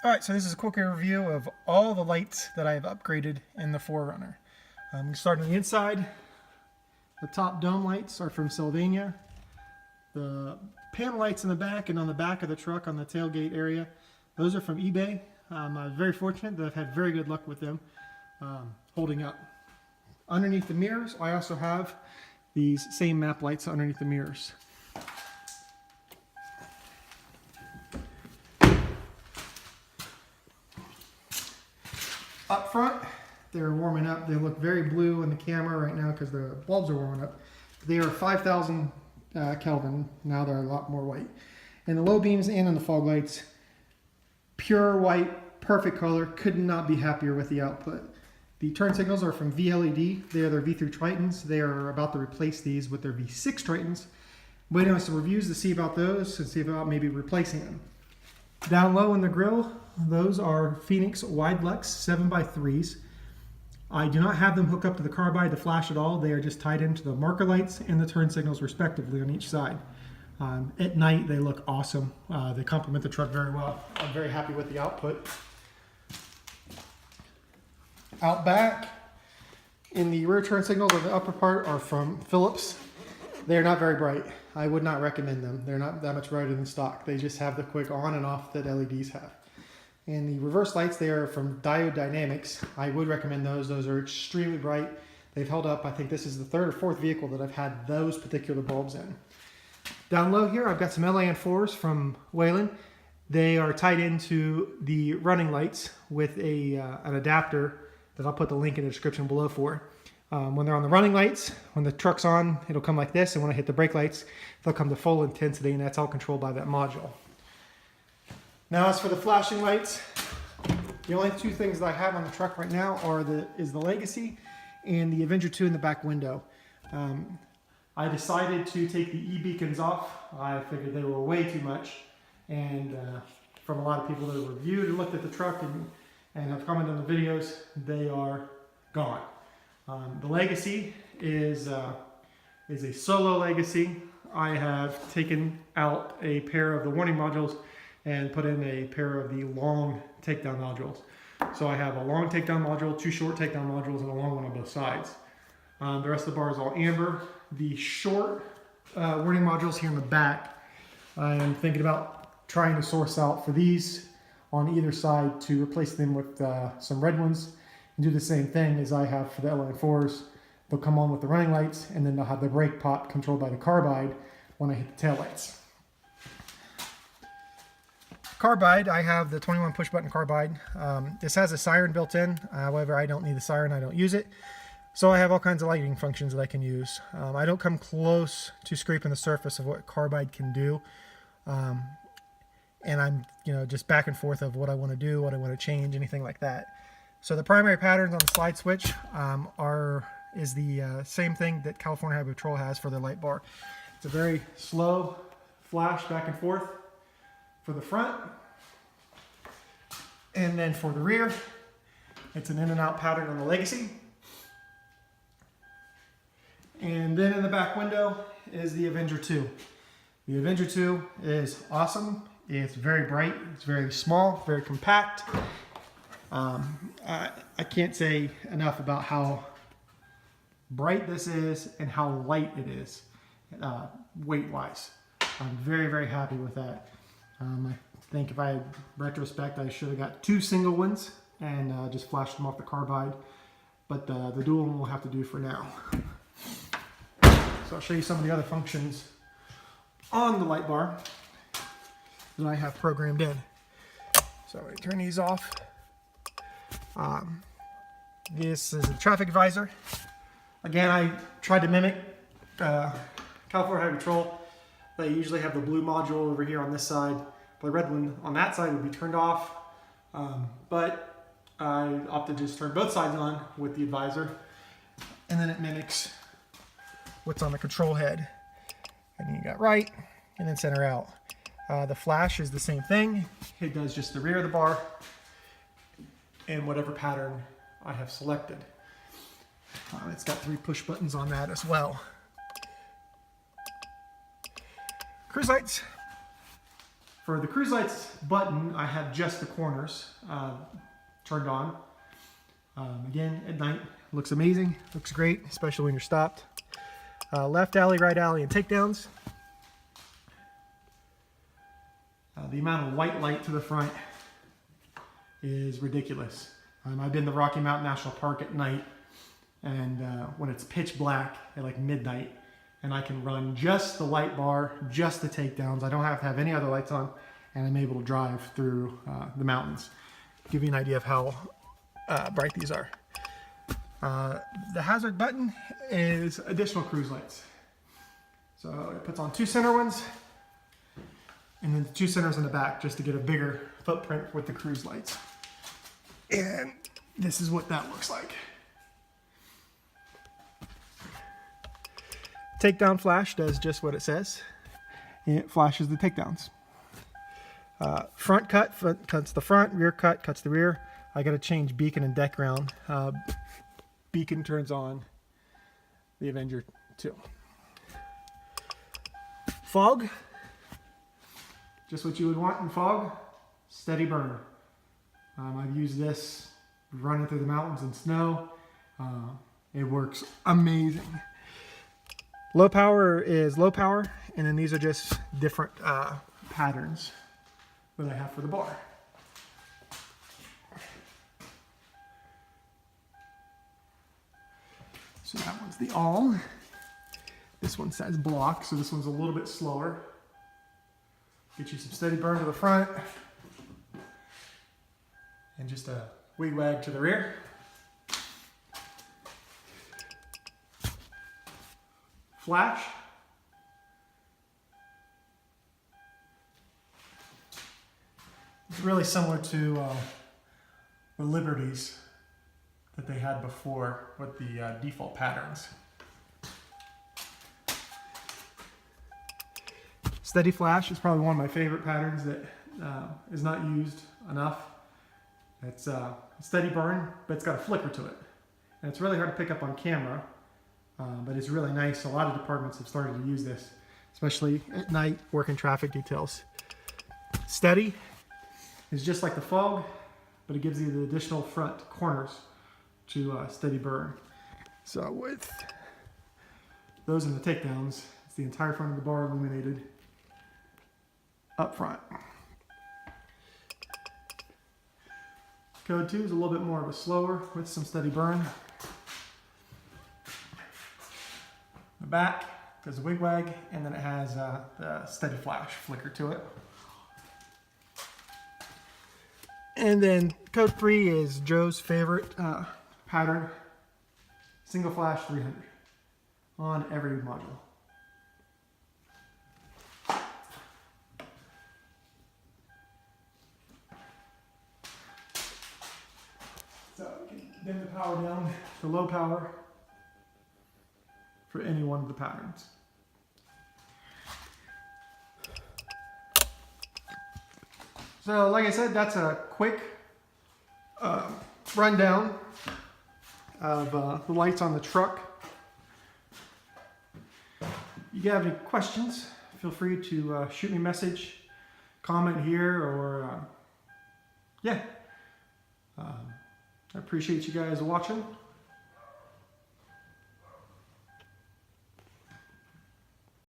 Alright, so this is a quick review of all the lights that I have upgraded in the 4Runner. We start on the inside. The top dome lights are from Sylvania. The panel lights in the back and on the back of the truck on the tailgate area, those are from eBay. I'm very fortunate that I've had very good luck with them holding up. Underneath the mirrors, I also have these same map lights underneath the mirrors. Up front, they're warming up. They look very blue in the camera right now because the bulbs are warming up. They are 5,000 Kelvin. Now they're a lot more white. And the low beams and on the fog lights, pure white, perfect color. Could not be happier with the output. The turn signals are from VLED. They are their V3 Tritons. They are about to replace these with their V6 Tritons. Waiting on some reviews to see about those and see about maybe replacing them. Down low in the grill, those are Phoenix Wide Lux 7x3s. I do not have them hooked up to the carbide to flash at all. They are just tied into the marker lights and the turn signals respectively on each side. At night they look awesome. They complement the truck very well. I'm very happy with the output. Out back, in the rear turn signals of the upper part are from Philips. They are not very bright. I would not recommend them. They're not that much brighter than stock. They just have the quick on and off that LEDs have. And the reverse lights, they are from Diode Dynamics. I would recommend those. Those are extremely bright. They've held up. I think this is the third or fourth vehicle that I've had those particular bulbs in. Down low here, I've got some LAN4s from Whelen. They are tied into the running lights with an adapter that I'll put the link in the description below for. When they're on the running lights, when the truck's on, it'll come like this, and when I hit the brake lights, they'll come to full intensity, and that's all controlled by that module. Now as for the flashing lights, the only two things that I have on the truck right now is the Legacy and the Avenger 2 in the back window. I decided to take the e-beacons off. I figured they were way too much, and from a lot of people that have reviewed and looked at the truck and have commented on the videos, they are gone. The Legacy is a solo Legacy. I have taken out a pair of the warning modules and put in a pair of the long takedown modules. So I have a long takedown module, two short takedown modules, and a long one on both sides. The rest of the bar is all amber. The short warning modules here in the back, I am thinking about trying to source out for these on either side to replace them with some red ones and do the same thing as I have for the LN4s. They'll come on with the running lights, and then they'll have the brake pop controlled by the carbide when I hit the taillights. Carbide, I have the 21 push button carbide. This has a siren built in. However, I don't need the siren. I don't use it. So I have all kinds of lighting functions that I can use. I don't come close to scraping the surface of what carbide can do. And I'm just back and forth of what I want to do, what I want to change, anything like that. So the primary patterns on the slide switch is the same thing that California Highway Patrol has for their light bar. It's a very slow flash back and forth for the front. And then for the rear, it's an in and out pattern on the Legacy. And then in the back window is the Avenger 2. The Avenger 2 is awesome. It's very bright, it's very small, very compact. I can't say enough about how bright this is and how light it is, weight-wise. I'm very, very happy with that. I think if I had retrospect, I should have got two single ones and just flashed them off the carbide, but the dual one will have to do for now. So I'll show you some of the other functions on the light bar that I have programmed in. So I turn these off. This is a traffic visor. Again, I tried to mimic California Highway Patrol. They usually have the blue module over here on this side. The red one on that side would be turned off. But I opted to just turn both sides on with the visor. And then it mimics what's on the control head. And you got right and then center out. The flash is the same thing. It does just the rear of the bar and whatever pattern I have selected. It's got 3 push buttons on that as well. Cruise lights For the cruise lights button, I have just the corners turned on. Again, at night, looks amazing, looks great, especially when you're stopped. Left alley, right alley, and takedowns. The amount of white light to the front is ridiculous. I've been to Rocky Mountain National Park at night, and when it's pitch black at like midnight, and I can run just the light bar, just the takedowns. I don't have to have any other lights on, and I'm able to drive through the mountains. Give you an idea of how bright these are. The hazard button is additional cruise lights. So it puts on 2 center ones, and then 2 centers in the back just to get a bigger footprint with the cruise lights. And this is what that looks like. Takedown flash does just what it says. It flashes the takedowns. Front cut cuts the front, rear cut cuts the rear. I got to change beacon and deck round. Beacon turns on the Avenger 2. Fog, just what you would want in fog. Steady burn. I've used this running through the mountains in snow. It works amazing. Low power is low power, and then these are just different patterns that I have for the bar. So that one's the all. This one says block, so this one's a little bit slower. Get you some steady burn to the front, and just a wig-wag to the rear. Flash. It's really similar to the Liberties that they had before with the default patterns. Steady flash is probably one of my favorite patterns that is not used enough. It's steady burn, but it's got a flicker to it. And it's really hard to pick up on camera. But it's really nice. A lot of departments have started to use this, especially at night, working traffic details. Steady is just like the fog, but it gives you the additional front corners to steady burn. So with those and the takedowns, it's the entire front of the bar illuminated up front. Code 2 is a little bit more of a slower with some steady burn. The back does a wig-wag, and then it has the steady flash flicker to it. And then code 3 is Joe's favorite pattern, single flash 300 on every module. So we can dim the power down to low power for any one of the patterns. So like I said, that's a quick rundown of the lights on the truck. If you have any questions, feel free to shoot me a message, comment here, or yeah. I appreciate you guys watching.